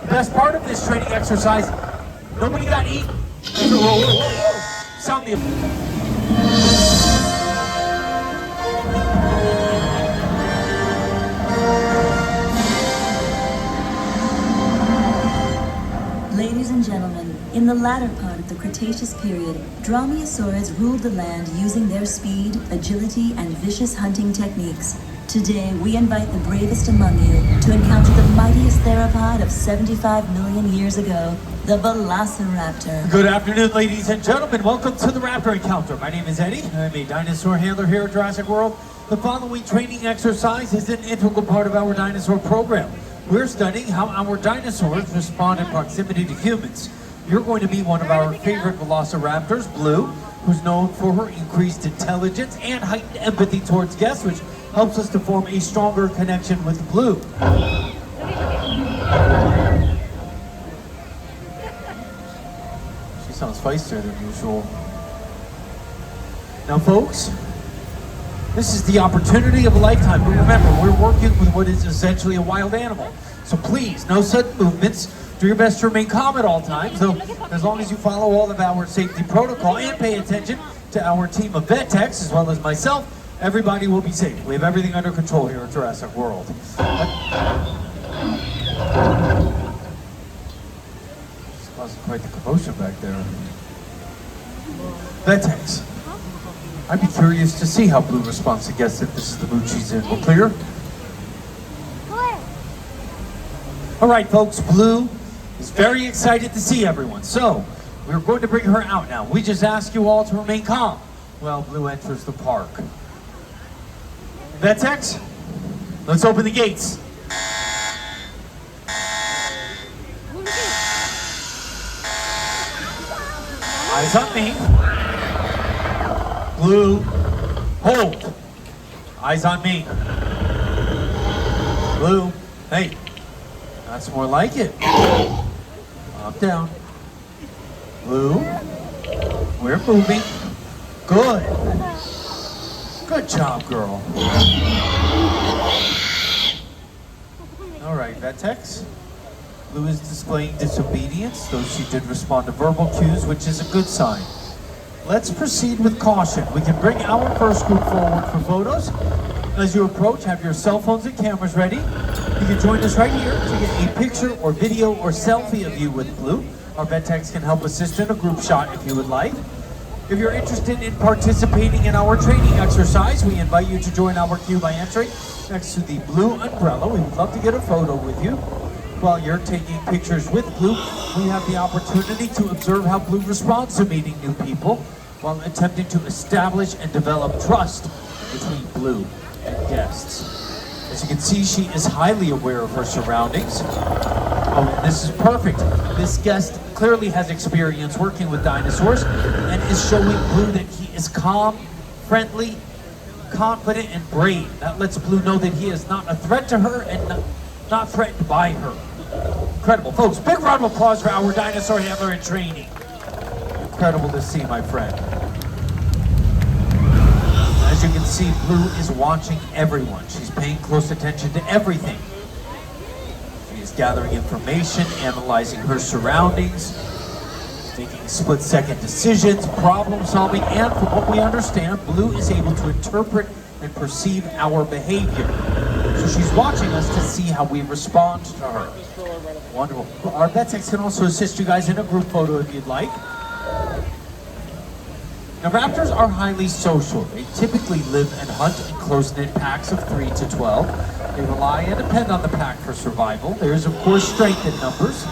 Best part of this training exercise, nobody got eaten. Whoa, whoa, whoa. Sound the... Ladies and gentlemen, in the latter part of the Cretaceous period, dromaeosaurs ruled the land using their speed, agility, and vicious hunting techniques. Today, we invite the bravest among you to encounter the mightiest theropod of 75 million years ago, the Velociraptor. Good afternoon, ladies and gentlemen. Welcome to the Raptor Encounter. My name is Eddie. I'm a dinosaur handler here at Jurassic World. The following training exercise is an integral part of our dinosaur program. We're studying how our dinosaurs respond in proximity to humans. You're going to meet one of our favorite velociraptors, Blue, who's known for her increased intelligence and heightened empathy towards guests, which helps us to form a stronger connection with Blue. She sounds feistier than usual. Now, folks, this is the opportunity of a lifetime, but remember, we're working with what is essentially a wild animal. So please, no sudden movements. Do your best to remain calm at all times, though as long as you follow all of our safety protocol and pay attention to our team of vet techs, as well as myself, everybody will be safe. We have everything under control here at Jurassic World. It's causing quite the commotion back there. Vet techs. I'd be curious to see how Blue responds to guests if this is the mood she's in. We're clear? All right, folks, Blue is very excited to see everyone. So, we're going to bring her out now. We just ask you all to remain calm while Blue enters the park. Vet techs, let's open the gates. Eyes on me. Blue, hold. Eyes on me. Blue, hey, that's more like it. Up, down. Blue, we're moving. Good. Good job, girl. All right, vet techs. Blue is displaying disobedience, though she did respond to verbal cues, which is a good sign. Let's proceed with caution. We can bring our first group forward for photos. As you approach, have your cell phones and cameras ready. You can join us right here to get a picture or video or selfie of you with Blue. Our vet techs can help assist in a group shot if you would like. If you're interested in participating in our training exercise, we invite you to join our queue by entering next to the blue umbrella. We would love to get a photo with you. While you're taking pictures with Blue, we have the opportunity to observe how Blue responds to meeting new people while attempting to establish and develop trust between Blue and guests. As you can see, she is highly aware of her surroundings. Oh, this is perfect. This guest clearly has experience working with dinosaurs and is showing Blue that he is calm, friendly, confident, and brave. That lets Blue know that he is not a threat to her and not threatened by her. Incredible. Folks, big round of applause for our dinosaur handler in training. Incredible to see, my friend. As you can see, Blue is watching everyone. She's paying close attention to everything. She is gathering information, analyzing her surroundings, making split-second decisions, problem solving, and from what we understand, Blue is able to interpret and perceive our behavior. So she's watching us to see how we respond to her. Wonderful. Our vet techs can also assist you guys in a group photo if you'd like. Now, raptors are highly social. They typically live and hunt in close-knit packs of 3 to 12. They rely and depend on the pack for survival. There is, of course, strength in numbers.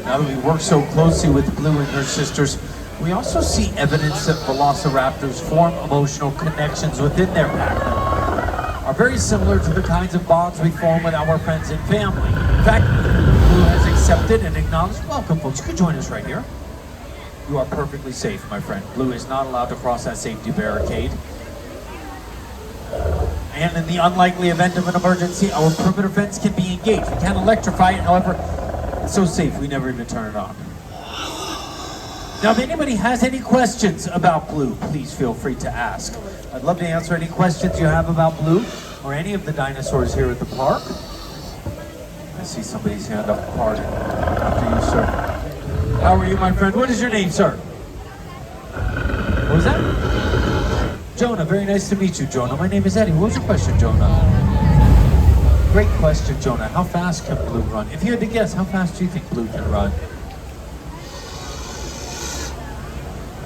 Now that we work so closely with Blue and her sisters, we also see evidence that velociraptors form emotional connections within their pack, are very similar to the kinds of bonds we form with our friends and family. In fact, Blue has accepted and acknowledged. Welcome, folks. You can join us right here. You are perfectly safe, my friend. Blue is not allowed to cross that safety barricade. And in the unlikely event of an emergency, our perimeter fence can be engaged. We can't electrify it, however, it's so safe we never even turn it on. Now, if anybody has any questions about Blue, please feel free to ask. I'd love to answer any questions you have about Blue or any of the dinosaurs here at the park. I see somebody's hand up. Pardon. After you, sir. How are you, my friend? What is your name, sir? What was that? Jonah. Very nice to meet you, Jonah. My name is Eddie. What was your question, Jonah? Great question, Jonah. How fast can Blue run? If you had to guess, how fast do you think Blue can run?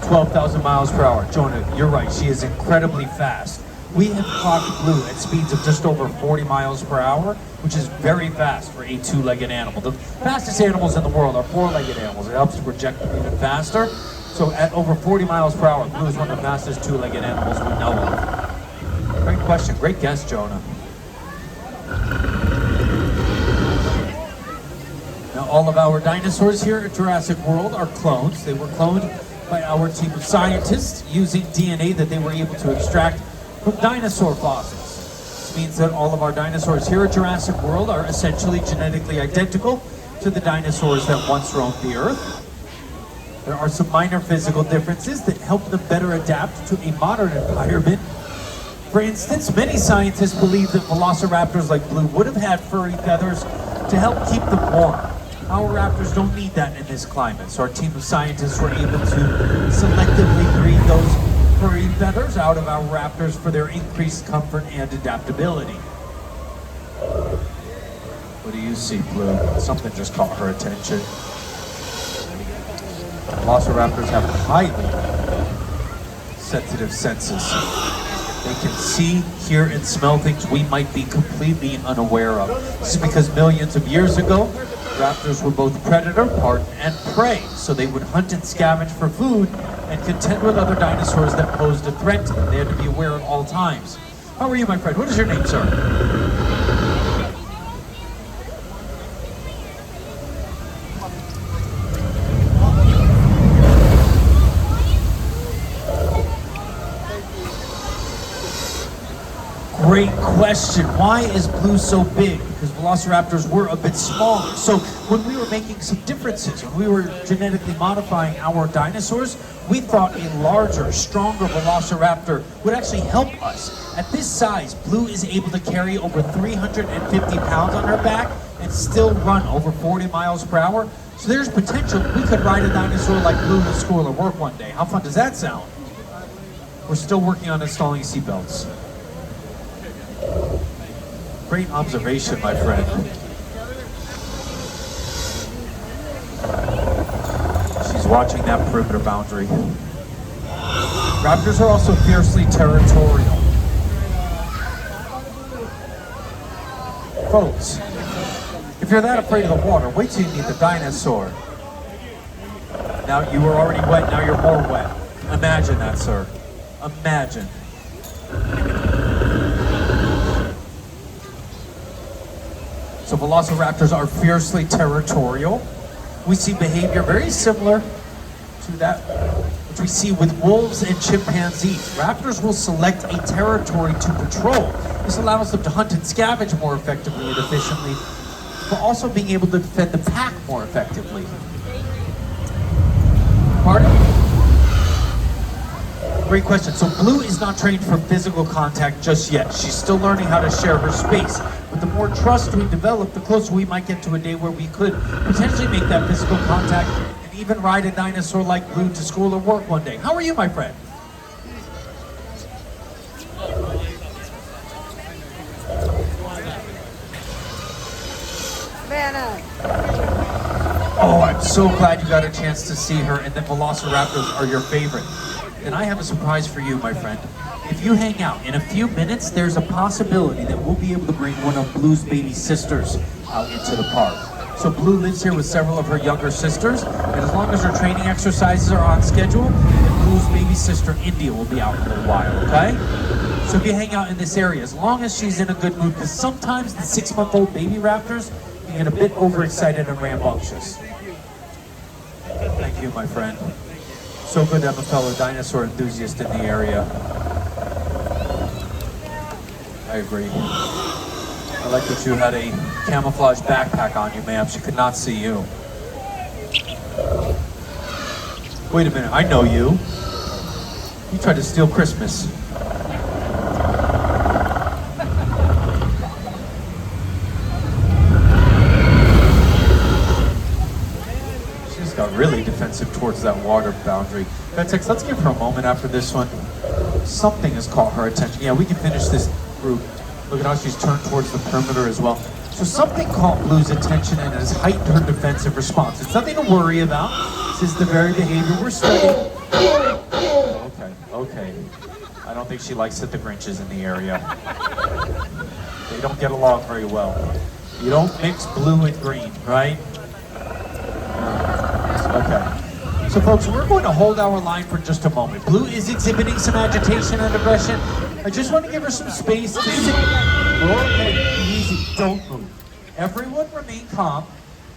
12,000 miles per hour. Jonah, you're right. She is incredibly fast. We have clocked Blue at speeds of just over 40 miles per hour, which is very fast for a two-legged animal. The fastest animals in the world are four-legged animals. It helps to project even faster. So at over 40 miles per hour, Blue is one of the fastest two-legged animals we know of. Great question. Great guess, Jonah. Now, all of our dinosaurs here at Jurassic World are clones. They were cloned by our team of scientists using DNA that they were able to extract from dinosaur fossils. This means that all of our dinosaurs here at Jurassic World are essentially genetically identical to the dinosaurs that once roamed the Earth. There are some minor physical differences that help them better adapt to a modern environment. For instance, many scientists believe that velociraptors like Blue would have had furry feathers to help keep them warm. Our raptors don't need that in this climate, so our team of scientists were able to selectively breed those furry feathers out of our raptors for their increased comfort and adaptability. What do you see, Blue? Something just caught her attention. Velociraptors have highly sensitive senses. They can see, hear, and smell things we might be completely unaware of. This is because millions of years ago, raptors were both predator, and prey, so they would hunt and scavenge for food and contend with other dinosaurs that posed a threat to them. They had to be aware at all times. How are you, my friend? What is your name, sir? Great question. Why is Blue so big? Because velociraptors were a bit smaller. So when we were making some differences, when we were genetically modifying our dinosaurs, we thought a larger, stronger velociraptor would actually help us. At this size, Blue is able to carry over 350 pounds on her back and still run over 40 miles per hour. So there's potential we could ride a dinosaur like Blue to school or work one day. How fun does that sound? We're still working on installing seatbelts. Great observation, my friend. She's watching that perimeter boundary. Raptors are also fiercely territorial. Folks, if you're that afraid of the water, wait till you meet the dinosaur. Now, you were already wet, now you're more wet. Imagine that, sir. Imagine. So velociraptors are fiercely territorial. We see behavior very similar to that which we see with wolves and chimpanzees. Raptors will select a territory to patrol. This allows them to hunt and scavenge more effectively and efficiently, but also being able to defend the pack more effectively. Pardon? Great question. So Blue is not trained for physical contact just yet. She's still learning how to share her space. But the more trust we develop, the closer we might get to a day where we could potentially make that physical contact and even ride a dinosaur like Blue to school or work one day. How are you, my friend? Oh, I'm so glad you got a chance to see her and that velociraptors are your favorite. And I have a surprise for you, my friend. If you hang out, in a few minutes, there's a possibility that we'll be able to bring one of Blue's baby sisters out into the park. So Blue lives here with several of her younger sisters, and as long as her training exercises are on schedule, then Blue's baby sister, India, will be out in a little while, okay? So if you hang out in this area, as long as she's in a good mood, because sometimes the 6-month-old baby raptors can get a bit overexcited and rambunctious. Thank you, my friend. So good to have a fellow dinosaur enthusiast in the area. I agree. I like that you had a camouflage backpack on you, ma'am. She could not see you. Wait a minute, I know you. You tried to steal Christmas. She's got really defensive towards that water boundary. Vetex, let's give her a moment after this one. Something has caught her attention. Yeah, we can finish this group. Look at how she's turned towards the perimeter as well. So something caught Blue's attention and has heightened her defensive response. It's nothing to worry about. This is the very behavior we're studying. Okay. I don't think she likes that the Grinch is in the area. They don't get along very well. You don't mix blue and green, right? Okay. So folks, we're going to hold our line for just a moment. Blue is exhibiting some agitation and aggression. I just want to give her some space to sit. Okay, easy, don't move. Everyone remain calm.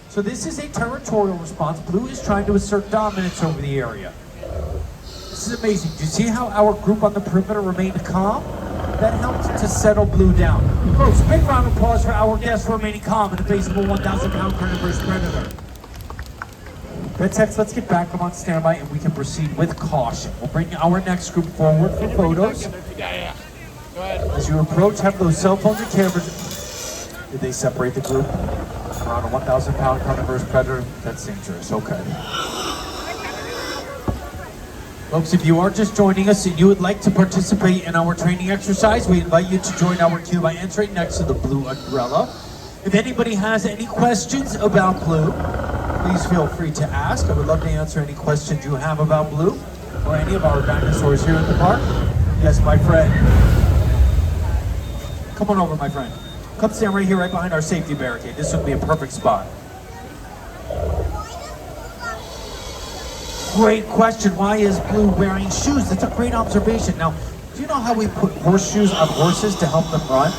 So this is a territorial response. Blue is trying to assert dominance over the area. This is amazing. Do you see how our group on the perimeter remained calm? That helped to settle Blue down. Folks, big round of applause for our guests for remaining calm in the face of a 1,000-pound carnivorous predator. Vetex, let's get back on standby and we can proceed with caution. We'll bring our next group forward for photos. Yeah. Go ahead. As you approach, have those cell phones and cameras. Did they separate the group? Around a 1,000-pound carnivorous predator? That's dangerous. Okay. Folks, if you are just joining us and you would like to participate in our training exercise, we invite you to join our queue by entering next to the blue umbrella. If anybody has any questions about Blue, please feel free to ask. I would love to answer any questions you have about Blue or any of our dinosaurs here at the park. Yes, my friend. Come on over, my friend. Come stand right here, right behind our safety barricade. This would be a perfect spot. Great question. Why is Blue wearing shoes? That's a great observation. Now, do you know how we put horseshoes on horses to help them run?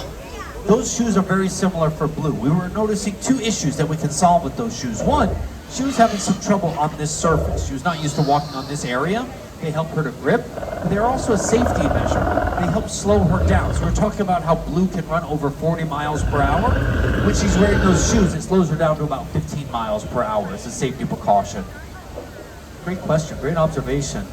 Those shoes are very similar for Blue. We were noticing two issues that we can solve with those shoes. One, she was having some trouble on this surface. She was not used to walking on this area. They help her to grip, but they're also a safety measure. They help slow her down. So we're talking about how Blue can run over 40 miles per hour. When she's wearing those shoes, it slows her down to about 15 miles per hour. It's a safety precaution. Great question, great observation.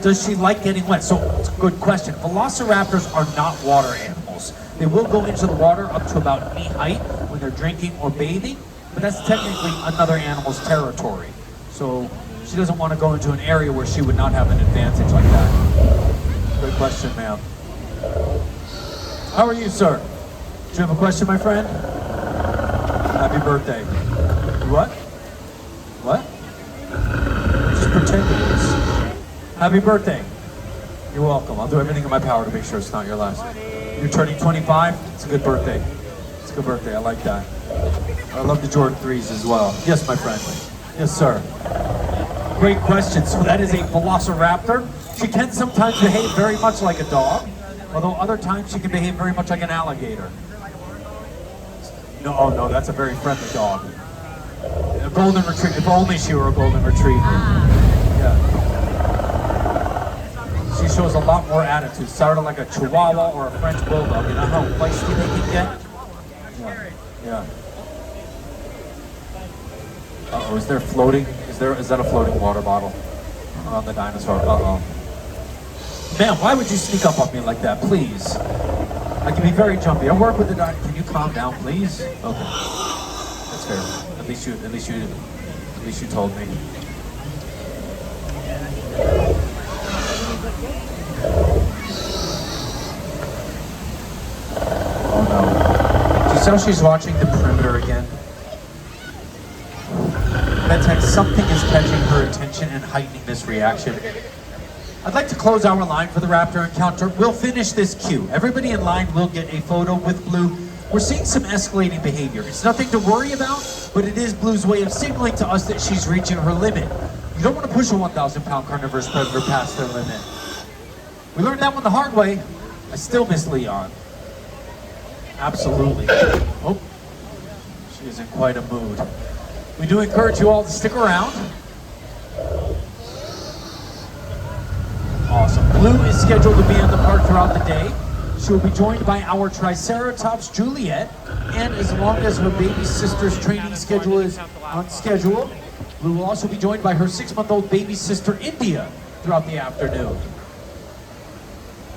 Does she like getting wet? So it's a good question. Velociraptors are not water animals. They will go into the water up to about knee height when they're drinking or bathing, but that's technically another animal's territory. So she doesn't want to go into an area where she would not have an advantage like that. Good question, ma'am. How are you, sir? Do you have a question, my friend? Happy birthday. What? What? Just pretend it is. Happy birthday. You're welcome. I'll do everything in my power to make sure it's not your last. You're turning 25. It's a good birthday. It's a good birthday. I like that. I love the Jordan 3s as well. Yes, my friend. Yes, sir. Great question. So that is a Velociraptor. She can sometimes behave very much like a dog, although other times she can behave very much like an alligator. No, oh no, that's a very friendly dog. A golden retriever. If only she were a golden retriever. Yeah. She shows a lot more attitude. Sort of like a Chihuahua or a French Bulldog. You know how feisty they can get? Yeah. Uh-oh, is there floating? Is that a floating water bottle around the dinosaur? Uh-oh. Man, why would you sneak up on me like that? Please. I can be very jumpy. I work with the dinosaur. Can you calm down, please? Okay. That's fair. At least you told me. Oh no. Do you see how she's watching the perimeter again? Vetex, something is catching her attention and heightening this reaction. I'd like to close our line for the Raptor encounter. We'll finish this queue. Everybody in line will get a photo with Blue. We're seeing some escalating behavior. It's nothing to worry about, but it is Blue's way of signaling to us that she's reaching her limit. You don't want to push a 1,000-pound carnivorous predator past their limit. We learned that one the hard way. I still miss Leon. Absolutely. Oh, she is in quite a mood. We do encourage you all to stick around. Awesome. Blue is scheduled to be in the park throughout the day. She will be joined by our Triceratops Juliet, and as long as her baby sister's training schedule is on schedule, Blue will also be joined by her 6-month-old baby sister, India, throughout the afternoon.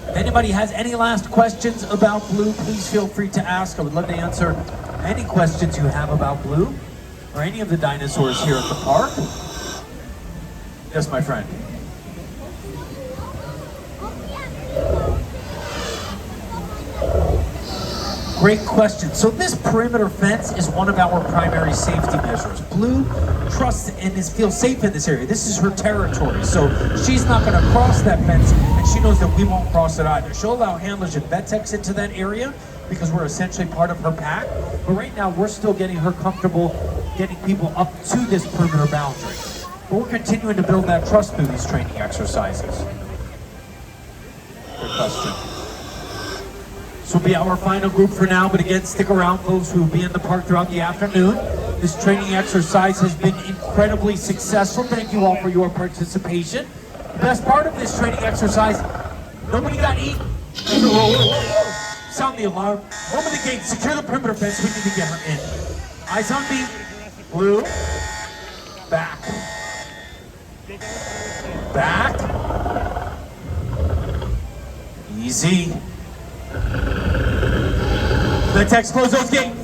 If anybody has any last questions about Blue, please feel free to ask. I would love to answer any questions you have about Blue or any of the dinosaurs here at the park. Yes, my friend. Great question. So this perimeter fence is one of our primary safety measures. Blue trusts and feels safe in this area. This is her territory. So she's not going to cross that fence, and she knows that we won't cross it either. She'll allow handlers and vet techs into that area because we're essentially part of her pack. But right now, we're still getting her comfortable getting people up to this perimeter boundary. But we're continuing to build that trust through these training exercises. Good question. This will be our final group for now, but again, stick around, folks, who will be in the park throughout the afternoon. This training exercise has been incredibly successful. Thank you all for your participation. The best part of this training exercise, nobody got eaten. Whoa, whoa, whoa. Sound the alarm. Open the gate, secure the perimeter fence. We need to get her in. Eyes on me. Blue. Back. Back. Easy. Vet techs, close those gates.